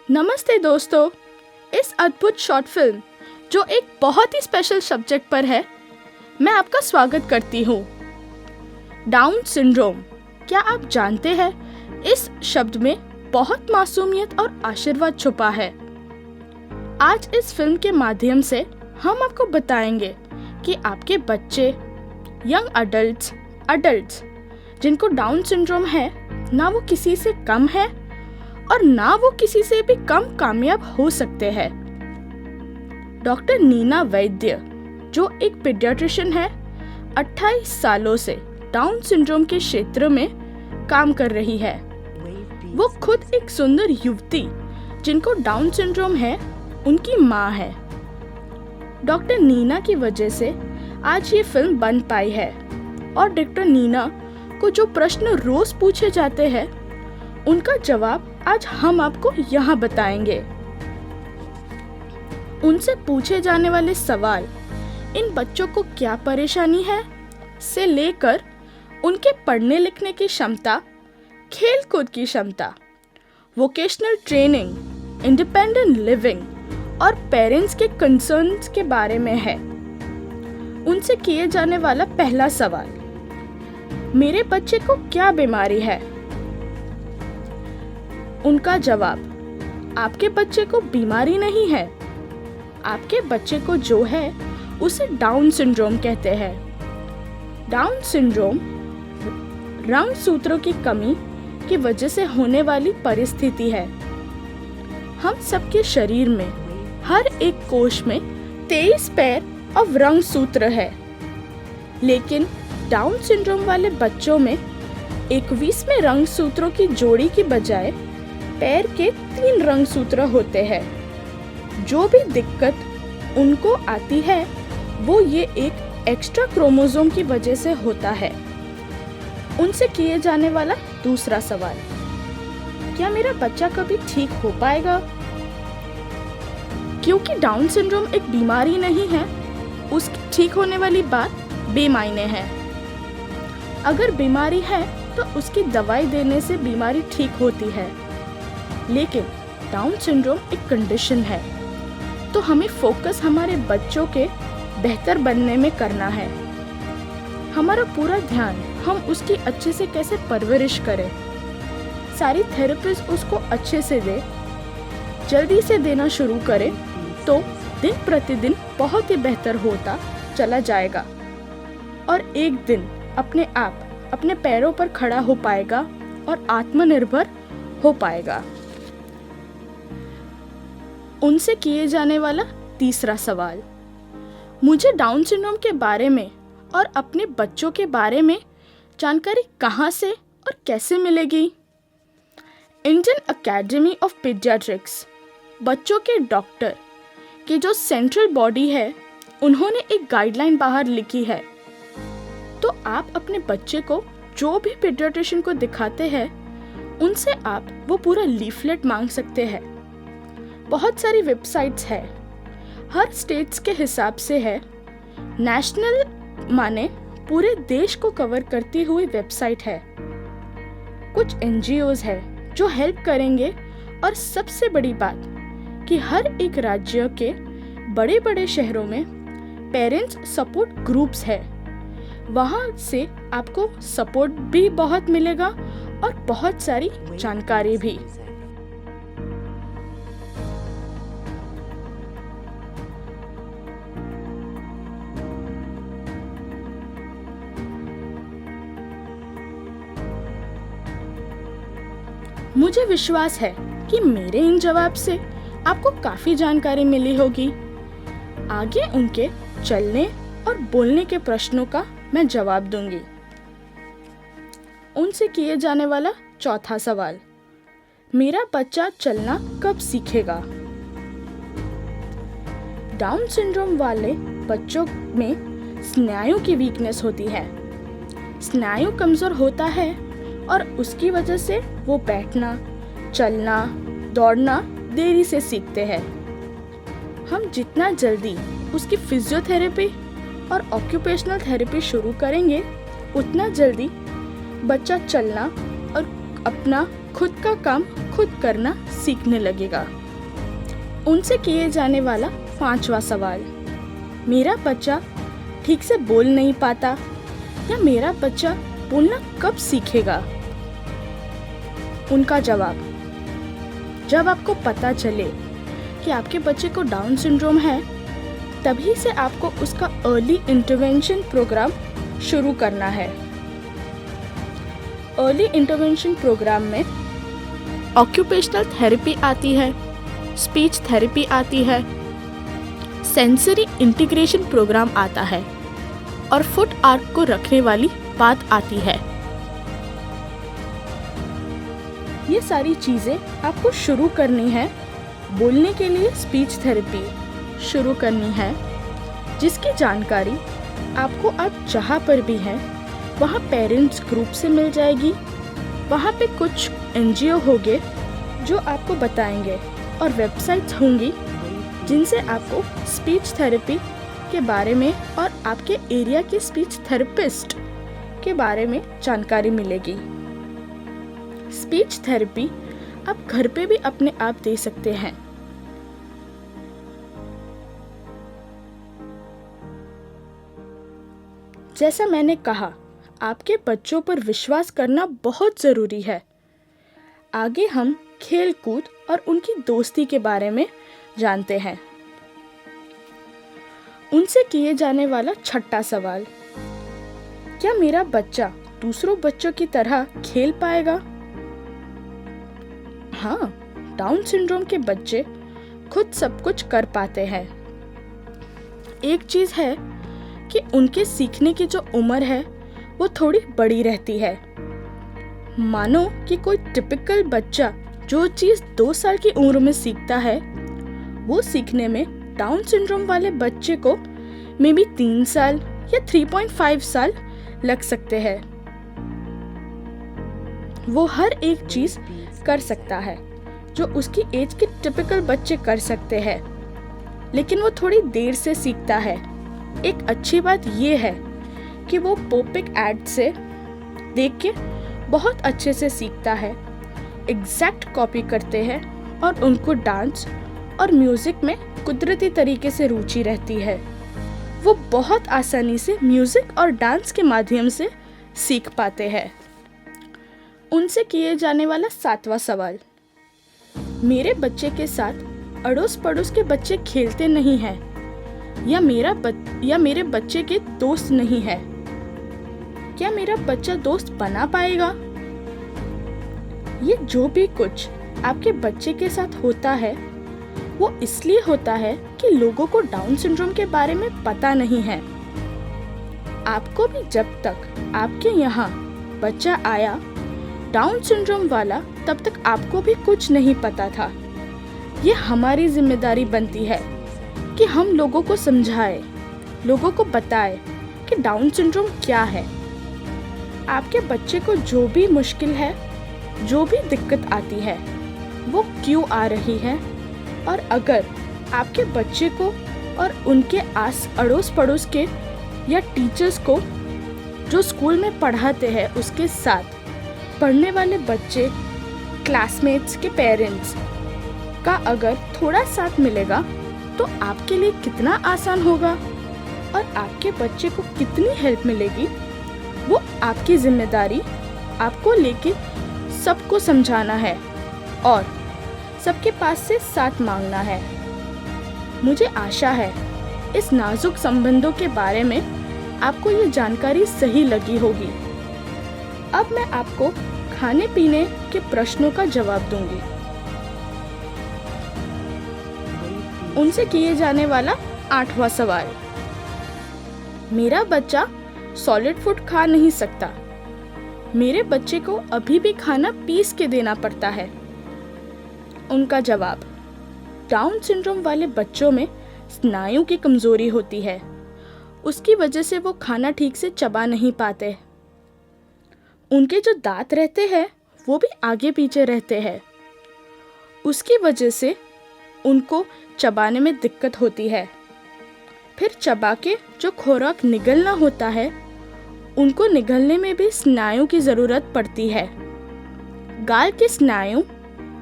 नमस्ते दोस्तों, इस अद्भुत शॉर्ट फिल्म जो एक बहुत ही स्पेशल सब्जेक्ट पर है, मैं आपका स्वागत करती हूँ। डाउन सिंड्रोम, क्या आप जानते हैं इस शब्द में बहुत मासूमियत और आशीर्वाद छुपा है। आज इस फिल्म के माध्यम से हम आपको बताएंगे कि आपके बच्चे, यंग अडल्ट्स जिनको डाउन सिंड्रोम है, ना वो किसी से कम है और ना वो किसी से भी कम कामयाब हो सकते हैं। डॉक्टर नीना वैद्य, जो एक पीडियाट्रिशियन है, 28 सालों से डाउन सिंड्रोम के क्षेत्र में काम कर रही है। वो खुद एक सुंदर युवती जिनको डाउन सिंड्रोम है, उनकी माँ है। डॉक्टर नीना की वजह से आज ये फिल्म बन पाई है और डॉक्टर नीना को जो प्रश्न रोज पूछे जाते हैं, उनका जवाब आज हम आपको यहाँ बताएंगे। उनसे पूछे जाने वाले सवाल इन बच्चों को क्या परेशानी है से लेकर उनके पढ़ने लिखने की क्षमता, खेल कूद की क्षमता, वोकेशनल ट्रेनिंग, इंडिपेंडेंट लिविंग और पेरेंट्स के कंसर्न्स के बारे में है। उनसे किए जाने वाला पहला सवाल, मेरे बच्चे को क्या बीमारी है? उनका जवाब, आपके बच्चे को बीमारी नहीं है, आपके बच्चे को जो है उसे डाउन सिंड्रोम कहते हैं। डाउन सिंड्रोम रंग सूत्रों की कमी की वजह से होने वाली परिस्थिति है। हम सबके शरीर में हर एक कोश में 23 पैर और रंग सूत्र है, लेकिन डाउन सिंड्रोम वाले बच्चों में 21वें रंग सूत्रों की जोड़ी की बजाय पैर के 3 रंग सूत्र होते हैं। जो भी दिक्कत उनको आती है वो ये एक एक्स्ट्रा क्रोमोसोम की वजह से होता है। उनसे किए जाने वाला दूसरा सवाल, क्या मेरा बच्चा कभी ठीक हो पाएगा? क्योंकि डाउन सिंड्रोम एक बीमारी नहीं है, उसकी ठीक होने वाली बात बेमायने है। अगर बीमारी है तो उसकी दवाई देने से बीमारी ठीक होती है, लेकिन डाउन सिंड्रोम एक कंडीशन है, तो हमें फोकस हमारे बच्चों के बेहतर बनने में करना है। हमारा पूरा ध्यान हम उसकी अच्छे से कैसे परवरिश करें, सारी थेरेपिस्ट उसको अच्छे से दे, जल्दी से देना शुरू करें तो दिन प्रतिदिन बहुत ही बेहतर होता चला जाएगा और एक दिन अपने आप अपने पैरों पर खड़ा हो पाएगा और आत्मनिर्भर हो पाएगा। उनसे किए जाने वाला तीसरा सवाल, मुझे डाउन सिंड्रोम के बारे में और अपने बच्चों के बारे में जानकारी कहाँ से और कैसे मिलेगी? इंडियन अकेडमी ऑफ पीडियाट्रिक्स, बच्चों के डॉक्टर की जो सेंट्रल बॉडी है, उन्होंने एक गाइडलाइन बाहर लिखी है। तो आप अपने बच्चे को जो भी पीडियाट्रिशियन को दिखाते हैं, उनसे आप वो पूरा लीफलेट मांग सकते हैं। बहुत सारी वेबसाइट्स है, हर स्टेट्स के हिसाब से है। नेशनल माने पूरे देश को कवर करती हुई वेबसाइट है। कुछ NGOs है जो हेल्प करेंगे और सबसे बड़ी बात कि हर एक राज्य के बड़े बड़े शहरों में पेरेंट्स सपोर्ट ग्रुप्स है। वहाँ से आपको सपोर्ट भी बहुत मिलेगा और बहुत सारी जानकारी भी। मुझे विश्वास है कि मेरे इन जवाब से आपको काफी जानकारी मिली होगी। आगे उनके चलने और बोलने के प्रश्नों का मैं जवाब दूंगी। उनसे किए जाने वाला चौथा सवाल, मेरा बच्चा चलना कब सीखेगा? डाउन सिंड्रोम वाले बच्चों में स्नायु की वीकनेस होती है। स्नायु कमजोर होता है और उसकी वजह से वो बैठना, चलना, दौड़ना देरी से सीखते हैं। हम जितना जल्दी उसकी फिजियोथेरेपी और ऑक्यूपेशनल थेरेपी शुरू करेंगे, उतना जल्दी बच्चा चलना और अपना खुद का काम खुद करना सीखने लगेगा। उनसे किए जाने वाला 5वां सवाल, मेरा बच्चा ठीक से बोल नहीं पाता या मेरा बच्चा बोलना कब सीखेगा? उनका जवाब, जब आपको पता चले कि आपके बच्चे को डाउन सिंड्रोम है, तभी से आपको उसका अर्ली इंटरवेंशन प्रोग्राम शुरू करना है। अर्ली इंटरवेंशन प्रोग्राम में ऑक्यूपेशनल थेरेपी आती है, स्पीच थेरेपी आती है, सेंसरी इंटीग्रेशन प्रोग्राम आता है और फुट आर्क को रखने वाली बात आती है। ये सारी चीज़ें आपको शुरू करनी है। बोलने के लिए स्पीच थेरेपी शुरू करनी है, जिसकी जानकारी आपको आप जहाँ पर भी हैं वहाँ पेरेंट्स ग्रुप से मिल जाएगी। वहाँ पे कुछ NGO होंगे जो आपको बताएंगे और वेबसाइट्स होंगी जिनसे आपको स्पीच थेरेपी के बारे में और आपके एरिया के स्पीच थेरेपिस्ट के बारे में जानकारी मिलेगी। स्पीच थेरेपी आप घर पे भी अपने आप दे सकते हैं। जैसा मैंने कहा, आपके बच्चों पर विश्वास करना बहुत ज़रूरी है। आगे हम खेल कूद और उनकी दोस्ती के बारे में जानते हैं। उनसे किए जाने वाला 6वां सवाल, क्या मेरा बच्चा दूसरों बच्चों की तरह खेल पाएगा? हाँ, डाउन सिंड्रोम के बच्चे खुद सब कुछ कर पाते हैं। एक चीज़ है कि उनके सीखने की जो उम्र है वो थोड़ी बड़ी रहती है। मानो कि कोई टिपिकल बच्चा जो चीज़ 2 साल की उम्र में सीखता है, वो सीखने में डाउन सिंड्रोम वाले बच्चे को मे बी 3 साल या 3.5 साल लग सकते हैं। वो हर एक चीज़ कर सकता है जो उसकी एज के टिपिकल बच्चे कर सकते हैं, लेकिन वो थोड़ी देर से सीखता है। एक अच्छी बात ये है कि वो पोपिक एड से देख के बहुत अच्छे से सीखता है, एग्जैक्ट कॉपी करते हैं और उनको डांस और म्यूज़िक में कुदरती तरीके से रुचि रहती है। वो बहुत आसानी से म्यूज़िक और डांस के माध्यम से सीख पाते हैं। उनसे किए जाने वाला 7वां सवाल, मेरे बच्चे के साथ अड़ोस पड़ोस के बच्चे खेलते नहीं हैं या मेरे बच्चे के दोस्त नहीं है, क्या मेरा बच्चा दोस्त बना पाएगा? ये जो भी कुछ आपके बच्चे के साथ होता है वो इसलिए होता है कि लोगों को डाउन सिंड्रोम के बारे में पता नहीं है। आपको भी जब तक आपके यहाँ बच्चा आया डाउन सिंड्रोम वाला, तब तक आपको भी कुछ नहीं पता था। ये हमारी जिम्मेदारी बनती है कि हम लोगों को समझाएं, लोगों को बताएं कि डाउन सिंड्रोम क्या है। आपके बच्चे को जो भी मुश्किल है, जो भी दिक्कत आती है, वो क्यों आ रही है, और अगर आपके बच्चे को और उनके अड़ोस पड़ोस के या टीचर्स को जो स्कूल में पढ़ाते हैं उसके साथ पढ़ने वाले बच्चे, क्लासमेट्स के पेरेंट्स का अगर थोड़ा साथ मिलेगा तो आपके लिए कितना आसान होगा और आपके बच्चे को कितनी हेल्प मिलेगी, वो आपकी जिम्मेदारी आपको लेके सबको समझाना है और सबके पास से साथ मांगना है। मुझे आशा है इस नाजुक संबंधों के बारे में आपको ये जानकारी सही लगी होगी। अब मैं आपको खाने पीने के प्रश्नों का जवाब दूंगी। उनसे किए जाने वाला 8वां सवाल, मेरा बच्चा सॉलिड फूड खा नहीं सकता, मेरे बच्चे को अभी भी खाना पीस के देना पड़ता है। उनका जवाब, डाउन सिंड्रोम वाले बच्चों में स्नायु की कमजोरी होती है, उसकी वजह से वो खाना ठीक से चबा नहीं पाते। उनके जो दांत रहते हैं वो भी आगे पीछे रहते हैं, उसकी वजह से उनको चबाने में दिक्कत होती है। फिर चबा के जो खुराक निगलना होता है, उनको निगलने में भी स्नायु की ज़रूरत पड़ती है। गाल के स्नायु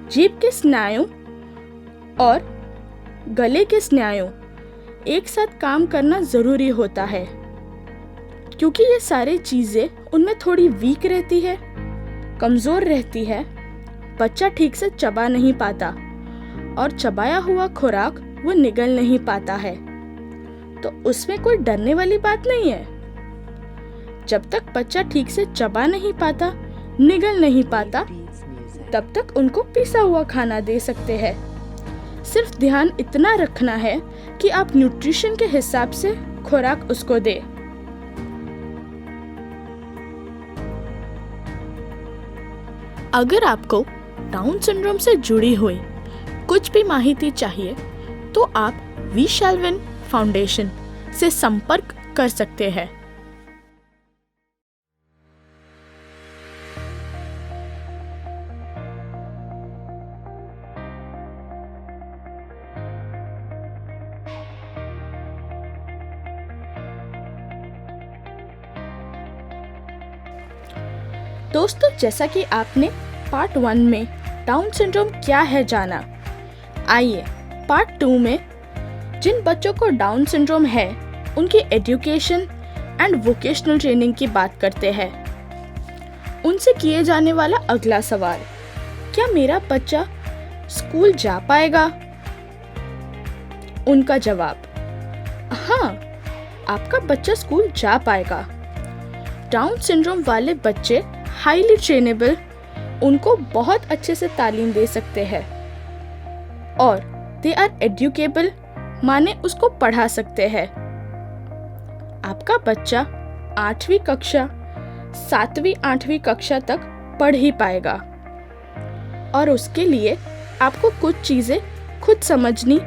जीभ के स्नायु और गले के स्नायु एक साथ काम करना ज़रूरी होता है, क्योंकि ये सारी चीज़ें उनमें थोड़ी वीक रहती है, कमज़ोर रहती है। बच्चा ठीक से चबा नहीं पाता और चबाया हुआ खुराक वो निगल नहीं पाता है, तो उसमें कोई डरने वाली बात नहीं है। जब तक बच्चा ठीक से चबा नहीं पाता, निगल नहीं पाता, तब तक उनको पिसा हुआ खाना दे सकते हैं। सिर्फ ध्यान इतना रखना है कि आप न्यूट्रिशन के हिसाब से खुराक उसको दे। अगर आपको डाउन सिंड्रोम से जुड़ी हुई कुछ भी माहिती चाहिए तो आप वी शैल विन फाउंडेशन से संपर्क कर सकते हैं। दोस्तों, जैसा कि आपने पार्ट 1 में डाउन सिंड्रोम क्या है जाना, आइए पार्ट 2 में जिन बच्चों को डाउन सिंड्रोम है उनकी एजुकेशन एंड वोकेशनल ट्रेनिंग की बात करते हैं। उनसे किए जाने वाला अगला सवाल, क्या मेरा बच्चा स्कूल जा पाएगा? उनका जवाब, हाँ, आपका बच्चा स्कूल जा पाएगा। डाउन सिंड्रोम वाले बच्चे हाईली ट्रेनेबल, उनको बहुत अच्छे से तालीम दे सकते हैं और दे आर एडुकेबल, माने उसको पढ़ा सकते हैं। आपका बच्चा 8वीं कक्षा, 7वीं 8वीं कक्षा तक पढ़ ही पाएगा और उसके लिए आपको कुछ चीज़ें खुद समझनी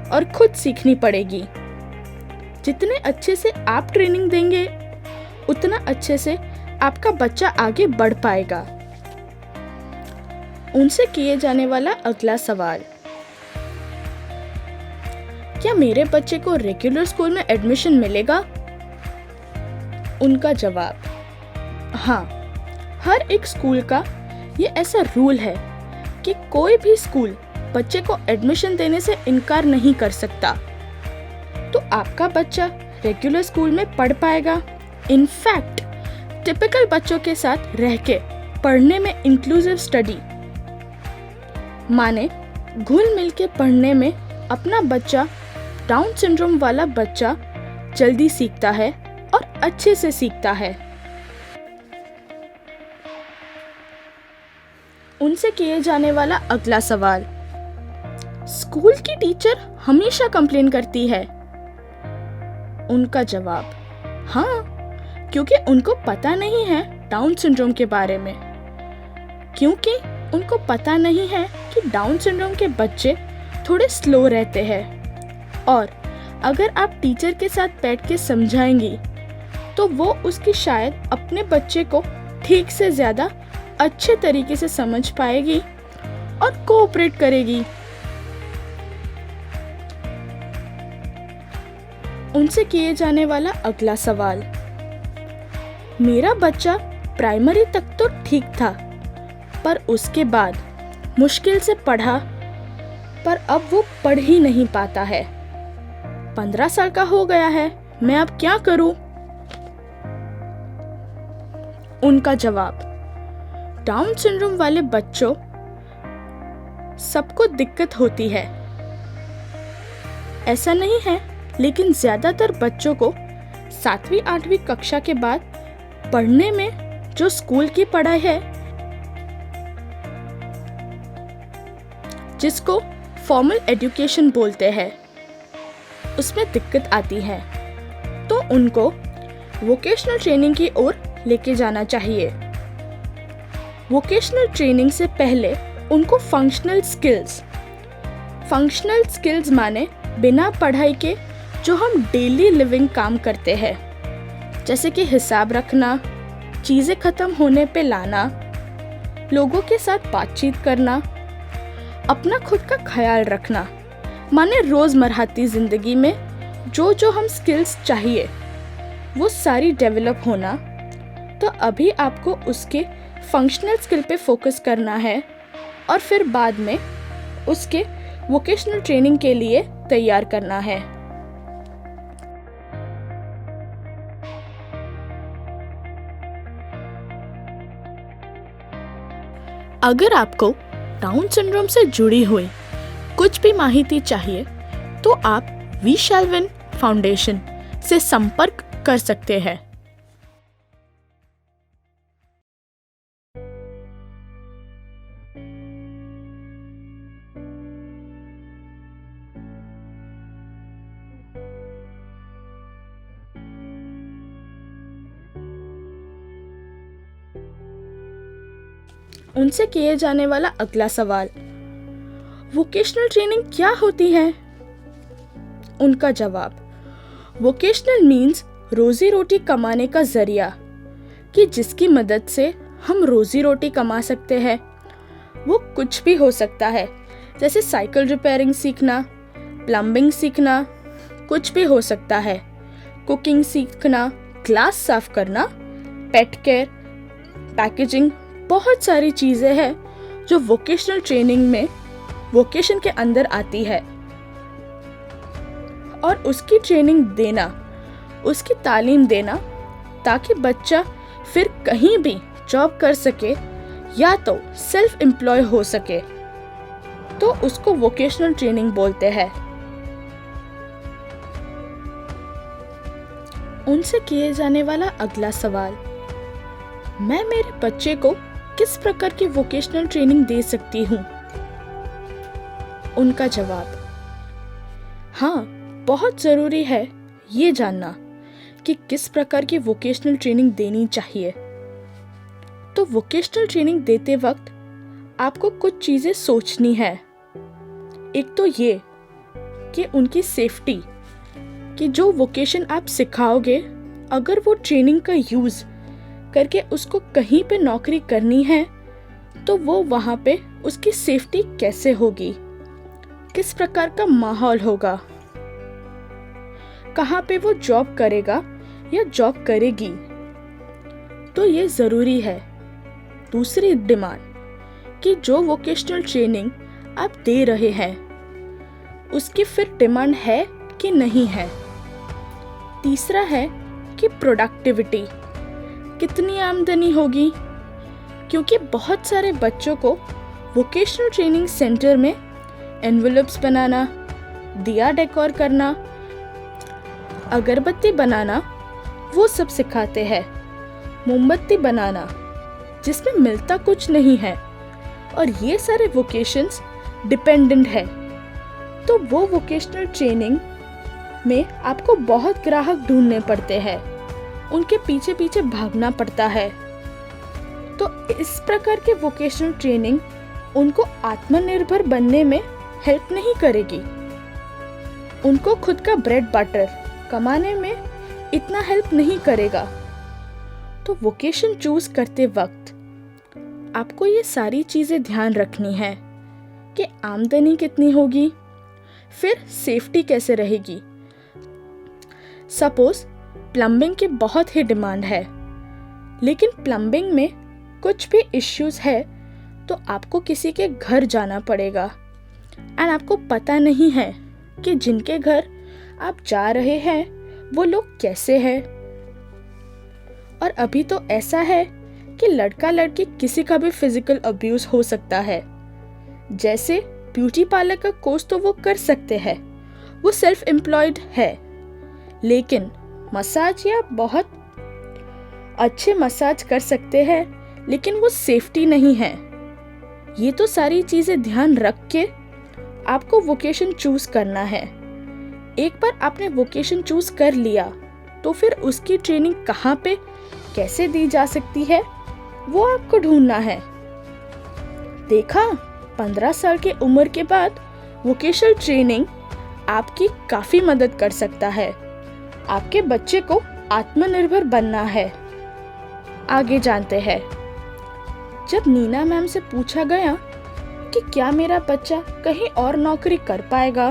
और खुद सीखनी पड़ेगी। जितने अच्छे से आप ट्रेनिंग देंगे, उतना अच्छे से आपका बच्चा आगे बढ़ पाएगा। उनसे किए जाने वाला अगला सवाल, क्या मेरे बच्चे को रेगुलर स्कूल में एडमिशन मिलेगा? उनका जवाब, हाँ, हर एक स्कूल का ये ऐसा रूल है कि कोई भी स्कूल बच्चे को एडमिशन देने से इनकार नहीं कर सकता। तो आपका बच्चा रेगुलर स्कूल में पढ़ पाएगा। इनफैक्ट टिपिकल बच्चों के साथ रह के पढ़ने में इंक्लूसिव स्टडी, माने घुल मिल के पढ़ने में अपना बच्चा, डाउन सिंड्रोम वाला बच्चा जल्दी सीखता है और अच्छे से सीखता है। उनसे किए जाने वाला अगला सवाल, स्कूल की टीचर हमेशा कंप्लेन करती है। उनका जवाब, हाँ, क्योंकि उनको पता नहीं है डाउन सिंड्रोम के बारे में, क्योंकि उनको पता नहीं है कि डाउन सिंड्रोम के बच्चे थोड़े स्लो रहते हैं और अगर आप टीचर के साथ बैठ के समझाएंगी तो वो उसकी शायद अपने बच्चे को ठीक से ज़्यादा अच्छे तरीके से समझ पाएगी और कोऑपरेट करेगी। उनसे किए जाने वाला अगला सवाल, मेरा बच्चा प्राइमरी तक तो ठीक था, पर उसके बाद मुश्किल से पढ़ा, पर अब वो पढ़ ही नहीं पाता है। 15 साल का हो गया है, मैं अब क्या करूं? उनका जवाब, डाउन सिंड्रोम वाले बच्चों सबको दिक्कत होती है, ऐसा नहीं है, लेकिन ज्यादातर बच्चों को 7वीं 8वीं कक्षा के बाद पढ़ने में जो स्कूल की पढ़ाई है, जिसको फॉर्मल एजुकेशन बोलते हैं, उसमें दिक्कत आती है, तो उनको वोकेशनल ट्रेनिंग की ओर लेके जाना चाहिए। वोकेशनल ट्रेनिंग से पहले उनको फंक्शनल स्किल्स माने बिना पढ़ाई के जो हम डेली लिविंग काम करते हैं, जैसे कि हिसाब रखना, चीज़ें ख़त्म होने पे लाना, लोगों के साथ बातचीत करना, अपना खुद का ख्याल रखना, माने रोज़मर्रा की ज़िंदगी में जो हम स्किल्स चाहिए वो सारी डेवलप होना। तो अभी आपको उसके फंक्शनल स्किल पे फोकस करना है और फिर बाद में उसके वोकेशनल ट्रेनिंग के लिए तैयार करना है। अगर आपको डाउन सिंड्रोम से जुड़ी हुई कुछ भी माहिती चाहिए तो आप वी शैल विन फाउंडेशन से संपर्क कर सकते हैं। उनसे किए जाने वाला अगला सवाल, वोकेशनल ट्रेनिंग क्या होती है? उनका जवाब, वोकेशनल मीन्स रोजी रोटी कमाने का जरिया, कि जिसकी मदद से हम रोजी रोटी कमा सकते हैं। वो कुछ भी हो सकता है, जैसे साइकिल रिपेयरिंग सीखना, प्लम्बिंग सीखना, कुछ भी हो सकता है, कुकिंग सीखना, ग्लास साफ करना, पेट केयर, पैकेजिंग, बहुत सारी चीजें हैं जो वोकेशनल ट्रेनिंग में वोकेशन के अंदर आती है। और उसकी ट्रेनिंग देना, उसकी तालीम देना, ताकि बच्चा फिर कहीं भी जॉब कर सके या तो सेल्फ एम्प्लॉय हो सके, तो उसको वोकेशनल ट्रेनिंग बोलते हैं। उनसे किए जाने वाला अगला सवाल, मैं मेरे बच्चे को किस प्रकार की वोकेशनल ट्रेनिंग दे सकती हूँ? उनका जवाब, हाँ, बहुत ज़रूरी है ये जानना कि किस प्रकार की वोकेशनल ट्रेनिंग देनी चाहिए। तो वोकेशनल ट्रेनिंग देते वक्त आपको कुछ चीज़ें सोचनी है। एक तो ये कि उनकी सेफ्टी, कि जो वोकेशन आप सिखाओगे, अगर वो ट्रेनिंग का यूज़ करके उसको कहीं पे नौकरी करनी है तो वो वहाँ पे उसकी सेफ्टी कैसे होगी, किस प्रकार का माहौल होगा, कहाँ पे वो जॉब करेगा या जॉब करेगी, तो ये ज़रूरी है। दूसरी डिमांड, कि जो वोकेशनल ट्रेनिंग आप दे रहे हैं उसकी फिर डिमांड है कि नहीं है। तीसरा है कि प्रोडक्टिविटी, कितनी आमदनी होगी, क्योंकि बहुत सारे बच्चों को वोकेशनल ट्रेनिंग सेंटर में एनवेलप्स बनाना, दिया डेकोर करना, अगरबत्ती बनाना, वो सब सिखाते हैं। मोमबत्ती बनाना, जिसमें मिलता कुछ नहीं है, और ये सारे वोकेशंस डिपेंडेंट है। तो वो वोकेशनल ट्रेनिंग में आपको बहुत ग्राहक ढूंढने पड़ते हैं, उनके पीछे पीछे भागना पड़ता है। तो इस प्रकार के वोकेशनल ट्रेनिंग उनको आत्मनिर्भर बनने में हेल्प नहीं करेगी, उनको खुद का ब्रेड बटर कमाने में इतना हेल्प नहीं करेगा। तो वोकेशन चूज करते वक्त आपको ये सारी चीजें ध्यान रखनी है कि आमदनी कितनी होगी, फिर सेफ्टी कैसे रहेगी। सपोज प्लम्बिंग की बहुत ही डिमांड है, लेकिन प्लम्बिंग में कुछ भी इश्यूज है तो आपको किसी के घर जाना पड़ेगा, एंड आपको पता नहीं है कि जिनके घर आप जा रहे हैं वो लोग कैसे हैं। और अभी तो ऐसा है कि लड़का लड़की किसी का भी फिजिकल अब्यूज हो सकता है। जैसे ब्यूटी पार्लर का कोर्स तो वो कर सकते हैं, वो सेल्फ एम्प्लॉयड है, लेकिन मसाज या बहुत अच्छे मसाज कर सकते हैं, लेकिन वो सेफ्टी नहीं है। ये तो सारी चीजें ध्यान रख के आपको वोकेशन चूज करना है। एक बार आपने वोकेशन चूज कर लिया तो फिर उसकी ट्रेनिंग कहाँ पे कैसे दी जा सकती है वो आपको ढूंढना है। देखा, 15 साल की उम्र के बाद वोकेशनल ट्रेनिंग आपकी काफी मदद कर सकता है। आपके बच्चे को आत्मनिर्भर बनना है। आगे जानते हैं। जब नीना मैम से पूछा गया कि क्या मेरा बच्चा कहीं और नौकरी कर पाएगा,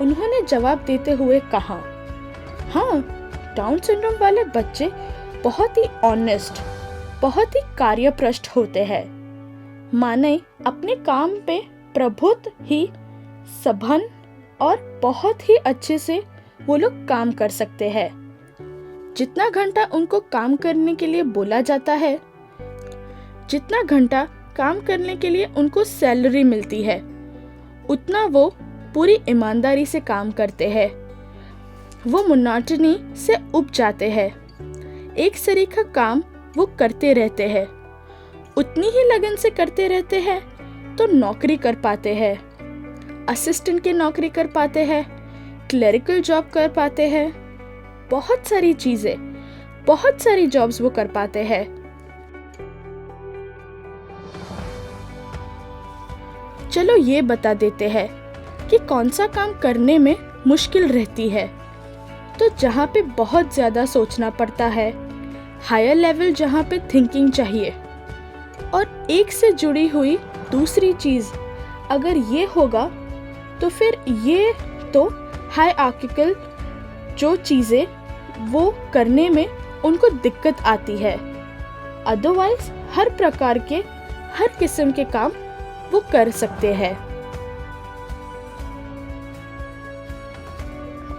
उन्होंने जवाब देते हुए कहा, हाँ, डाउन सिंड्रोम वाले बच्चे बहुत ही ऑनेस्ट, बहुत ही कार्यप्रष्ट होते हैं। माने अपने काम पे प्रभुत्व ही सघन और बहुत ही अच्छे से वो लोग काम कर सकते हैं। जितना घंटा उनको काम करने के लिए बोला जाता है, जितना घंटा काम करने के लिए उनको सैलरी मिलती है, उतना वो पूरी ईमानदारी से काम करते हैं। वो मोनोटनी से उब जाते हैं। एक सरीखा काम वो करते रहते हैं, उतनी ही लगन से करते रहते हैं तो नौकरी कर पाते हैं, असिस्टेंट की नौकरी कर पाते हैं, क्लरिकल जॉब कर पाते हैं, बहुत सारी चीजें, बहुत सारी जॉब्स वो कर पाते हैं। चलो ये बता देते हैं कि कौन सा काम करने में मुश्किल रहती है। तो जहाँ पे बहुत ज़्यादा सोचना पड़ता है, हायर लेवल जहाँ पे थिंकिंग चाहिए, और एक से जुड़ी हुई दूसरी चीज़ अगर ये होगा तो फिर ये तो हायरार्किकल जो चीज़ें वो करने में उनको दिक्कत आती है। अदरवाइज हर प्रकार के, हर किस्म के काम वो कर सकते हैं।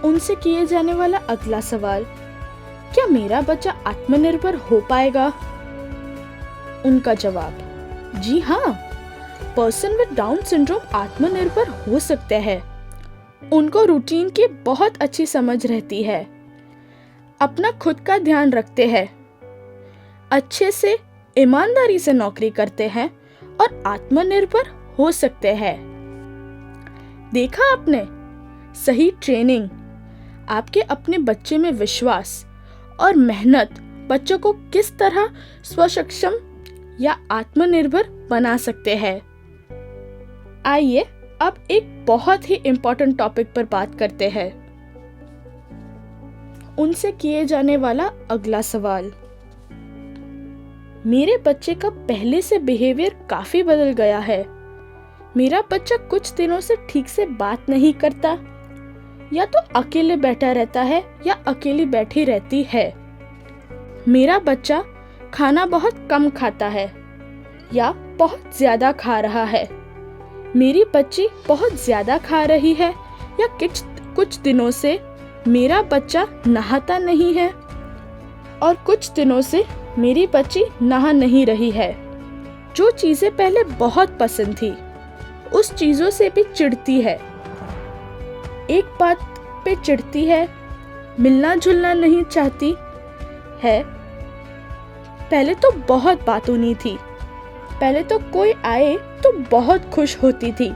उनसे किए जाने वाला अगला सवाल, क्या मेरा बच्चा आत्मनिर्भर हो पाएगा? उनका जवाब, जी हाँ, पर्सन विद डाउन सिंड्रोम आत्मनिर्भर हो सकते हैं। उनको रूटीन की बहुत अच्छी समझ रहती है, अपना खुद का ध्यान रखते हैं, अच्छे से ईमानदारी से नौकरी करते हैं और आत्मनिर्भर हो सकते हैं। देखा आपने, सही ट्रेनिंग, आपके अपने बच्चे में विश्वास और मेहनत बच्चों को किस तरह स्वसक्षम या आत्मनिर्भर बना सकते हैं। आइए अब एक बहुत ही इम्पोर्टेंट टॉपिक पर बात करते हैं। उनसे किए जाने वाला अगला सवाल, मेरे बच्चे का पहले से बिहेवियर काफी बदल गया है। मेरा बच्चा कुछ दिनों से ठीक से बात नहीं करता, या तो अकेले बैठा रहता है या अकेली बैठी रहती है। मेरा बच्चा खाना बहुत कम खाता है या बहुत ज्यादा खा रहा है। मेरी बच्ची बहुत ज्यादा खा रही है, या कुछ दिनों से मेरा बच्चा नहाता नहीं है और कुछ दिनों से मेरी बच्ची नहा नहीं रही है। जो चीजें पहले बहुत पसंद थी, उस चीजों से भी चिढ़ती है। एक बात पे चिढ़ती है, मिलना जुलना नहीं चाहती है। पहले तो बहुत बातूनी थी, पहले तो कोई आए तो बहुत खुश होती थी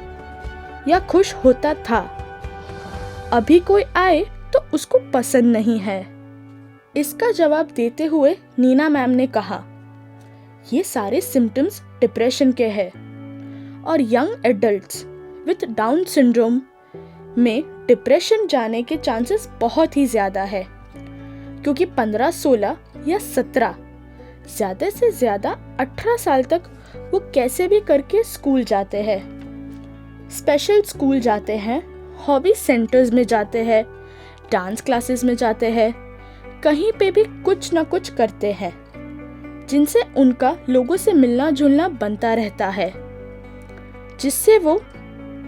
या खुश होता था। अभी कोई आए तो उसको पसंद नहीं है। इसका जवाब देते हुए नीना मैम ने कहा, ये सारे सिम्टम्स डिप्रेशन के हैं और young adults with down syndrome में डिप्रेशन जाने के चांसेस बहुत ही ज्यादा है, क्योंकि 15, 16 या 17, ज्यादा से ज्यादा 18 साल तक वो कैसे भी करके स्कूल जाते हैं, स्पेशल स्कूल जाते हैं, हॉबी सेंटर्स में जाते हैं, डांस क्लासेस में जाते हैं, कहीं पे भी कुछ ना कुछ करते हैं जिनसे उनका लोगों से मिलना जुलना बनता रहता है, जिससे वो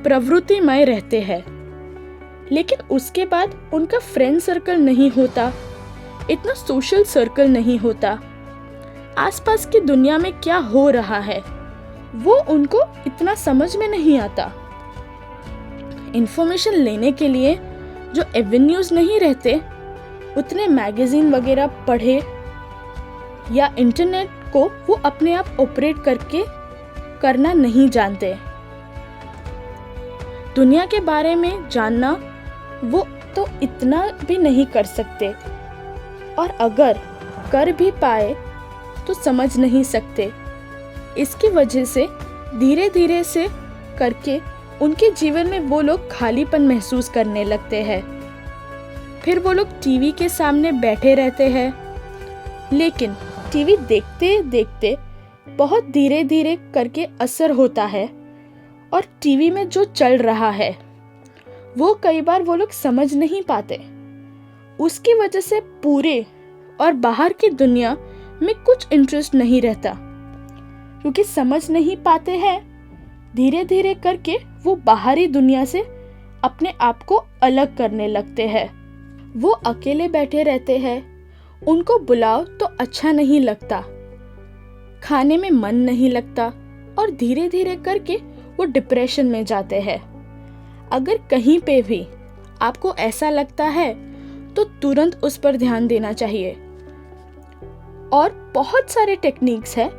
प्रवृत्तिमय रहते हैं। लेकिन उसके बाद उनका फ्रेंड सर्कल नहीं होता, इतना सोशल सर्कल नहीं होता। आसपास की दुनिया में क्या हो रहा है वो उनको इतना समझ में नहीं आता। इंफॉर्मेशन लेने के लिए जो एवेन्यूज नहीं रहते, उतने मैगजीन वगैरह पढ़े या इंटरनेट को वो अपने आप ऑपरेट करके करना नहीं जानते। दुनिया के बारे में जानना वो तो इतना भी नहीं कर सकते, और अगर कर भी पाए तो समझ नहीं सकते। इसकी वजह से धीरे धीरे से करके उनके जीवन में वो लोग खालीपन महसूस करने लगते हैं। फिर वो लोग टीवी के सामने बैठे रहते हैं, लेकिन टीवी देखते देखते बहुत धीरे धीरे करके असर होता है, और टीवी में जो चल रहा है वो कई बार वो लोग समझ नहीं पाते। उसकी वजह से पूरे और बाहर की दुनिया में कुछ इंटरेस्ट नहीं रहता। क्योंकि समझ नहीं पाते हैं, धीरे धीरे करके वो बाहरी दुनिया से अपने आप को अलग करने लगते हैं। वो अकेले बैठे रहते हैं, उनको बुलाओ तो अच्छा नहीं लगता, खाने में मन नहीं लगता और धीरे धीरे करके वो डिप्रेशन में जाते हैं। अगर कहीं पे भी आपको ऐसा लगता है तो तुरंत उस पर ध्यान देना चाहिए। और बहुत सारे टेक्निक्स हैं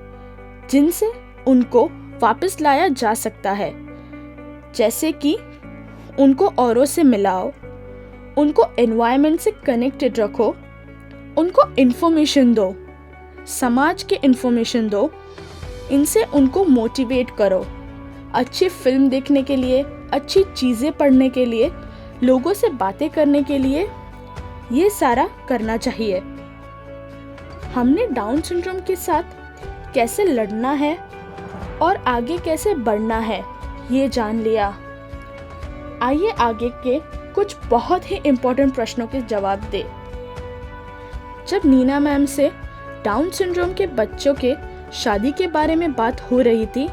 जिनसे उनको वापस लाया जा सकता है, जैसे कि उनको औरों से मिलाओ, उनको एनवायरनमेंट से कनेक्टेड रखो, उनको इन्फॉर्मेशन दो, समाज के इन्फॉर्मेशन दो, इनसे उनको मोटिवेट करो, अच्छी फिल्म देखने के लिए, अच्छी चीज़ें पढ़ने के लिए, लोगों से बातें करने के लिए, ये सारा करना चाहिए। हमने डाउन सिंड्रोम के साथ कैसे लड़ना है और आगे कैसे बढ़ना है ये जान लिया। आइए आगे के कुछ बहुत ही इम्पोर्टेंट प्रश्नों के जवाब दे। जब नीना मैम से डाउन सिंड्रोम के बच्चों के शादी के बारे में बात हो रही थी,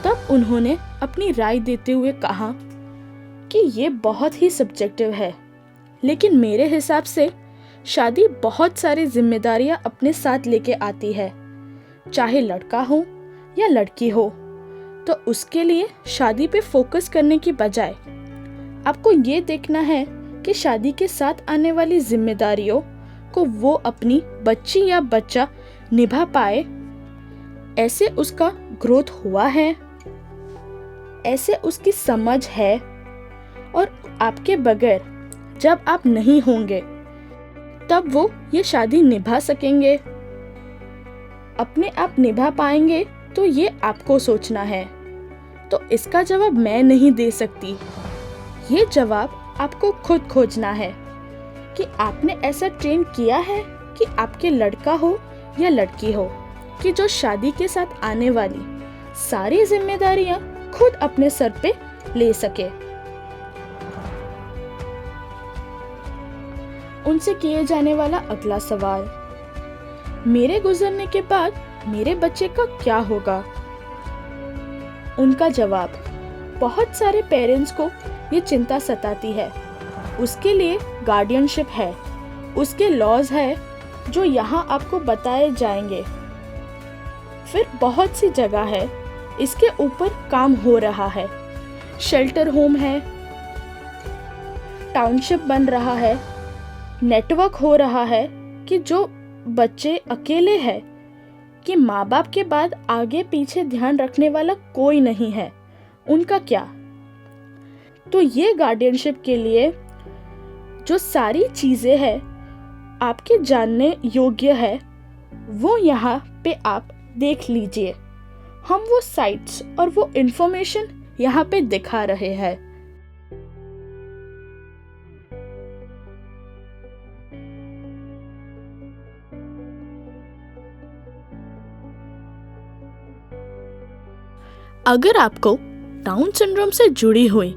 तब उन्होंने अपनी राय देते हुए कहा कि ये बहुत ही सब्जेक्टिव है, लेकिन मेरे हिसाब से शादी बहुत सारी जिम्मेदारियां अपने साथ लेके आती है, चाहे लड़का हो या लड़की हो। तो उसके लिए शादी पे फोकस करने की बजाय आपको ये देखना है कि शादी के साथ आने वाली जिम्मेदारियों को वो अपनी बच्ची या बच्चा निभा पाए, ऐसे उसका ग्रोथ हुआ है, ऐसे उसकी समझ है, और आपके बगैर जब आप नहीं होंगे तब वो ये शादी निभा सकेंगे, अपने आप निभा पाएंगे। तो ये आपको सोचना है। तो इसका जवाब मैं नहीं दे सकती, ये जवाब आपको खुद खोजना है कि आपने ऐसा ट्रेन किया है कि आपके लड़का हो या लड़की हो कि जो शादी के साथ आने वाली सारी जिम्मेदारियां खुद अपने सर पे ले सके। उनसे किए जाने वाला अगला सवाल, मेरे गुजरने के बाद मेरे बच्चे का क्या होगा? उनका जवाब, बहुत सारे पेरेंट्स को ये चिंता सताती है। उसके लिए गार्डियनशिप है, उसके लॉज है जो यहाँ आपको बताए जाएंगे। फिर बहुत सी जगह है इसके ऊपर काम हो रहा है, शेल्टर होम है, टाउनशिप बन रहा है, नेटवर्क हो रहा है कि जो बच्चे अकेले हैं, कि माँ बाप के बाद आगे पीछे ध्यान रखने वाला कोई नहीं है, उनका क्या? तो ये गार्डियनशिप के लिए जो सारी चीज़ें हैं आपके जानने योग्य है, वो यहाँ पे आप देख लीजिए। हम वो साइट्स और वो इंफॉर्मेशन यहाँ पे दिखा रहे हैं। अगर आपको डाउन सिंड्रोम से जुड़ी हुई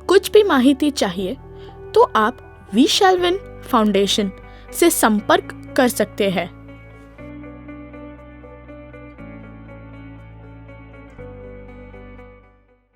कुछ भी माहिती चाहिए तो आप वी शैल विन फाउंडेशन से संपर्क कर सकते हैं।